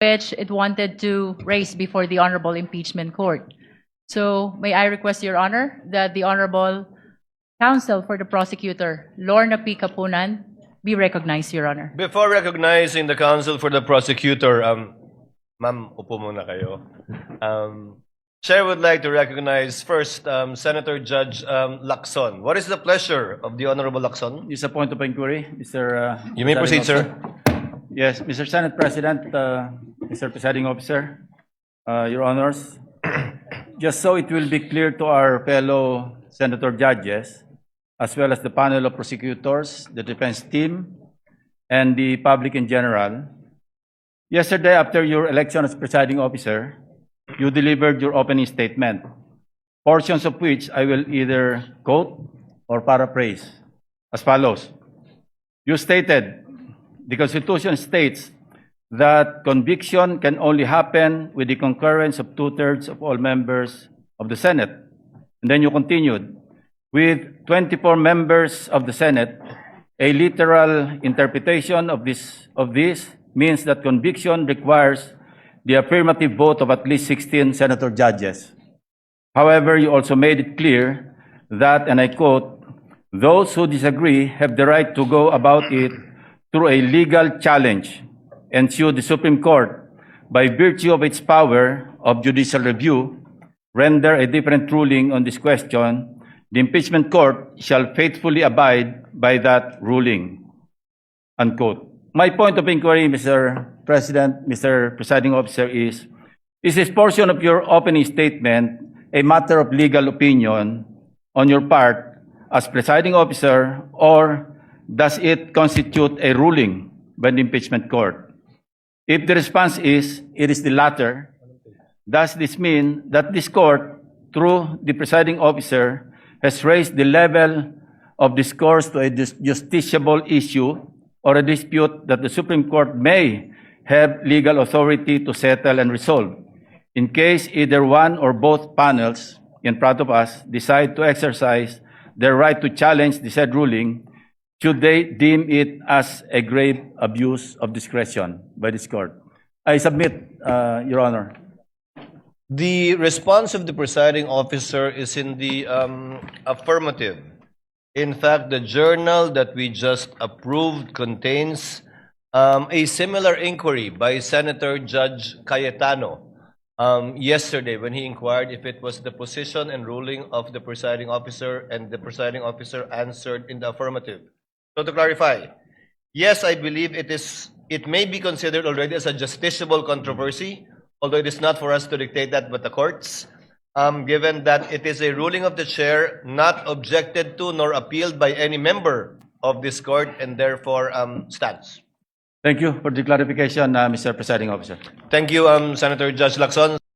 which it wanted to raise before the Honorable Impeachment Court. So may I request, Your Honor, that the Honorable Counsel for the Prosecutor, Lorna P. Kapunan, be recognized, Your Honor. Before recognizing the counsel for the prosecutor, ma'am, upo muna kayo. Chair would like to recognize first Senator Judge Lacson. What is the pleasure of the Honorable Lacson? It's a point of inquiry, Mr. You may proceed, sir. Yes, Mr. Senate President, Mr. Presiding Officer, Your Honors, just so it will be clear to our fellow Senator judges, as well as the panel of prosecutors, the defense team, and the public in general, yesterday after your election as Presiding Officer, you delivered your opening statement, portions of which I will either quote or paraphrase as follows. You stated, the Constitution states that conviction can only happen with the concurrence of 2/3 of all members of the Senate. And then you continued, with 24 members of the Senate, a literal interpretation of this means that conviction requires the affirmative vote of at least 16 senator judges. However, you also made it clear that, and I quote, those who disagree have the right to go about it through a legal challenge and sue the Supreme Court by virtue of its power of judicial review, render a different ruling on this question. The impeachment court shall faithfully abide by that ruling, unquote. My point of inquiry, Mr. President, Mr. Presiding Officer, is this portion of your opening statement a matter of legal opinion on your part as Presiding Officer, or does it constitute a ruling by the impeachment court? If the response is, it is the latter, does this mean that this court, through the Presiding Officer, has raised the level of discourse to a justiciable issue or a dispute that the Supreme Court may have legal authority to settle and resolve? In case either one or both panels in front of us decide to exercise their right to challenge the said ruling, should they deem it as a grave abuse of discretion by this court? I submit, Your Honor. The response of the presiding officer is in the affirmative. In fact, the journal that we just approved contains a similar inquiry by Senator Judge Cayetano yesterday when he inquired if it was the position and ruling of the presiding officer, and the presiding officer answered in the affirmative. So to clarify, yes, I believe it may be considered already as a justiciable controversy, although it is not for us to dictate that but the courts, given that it is a ruling of the chair not objected to nor appealed by any member of this court, and therefore stands. Thank you for the clarification, Mr. Presiding Officer. Thank you, Senator Judge Lacson.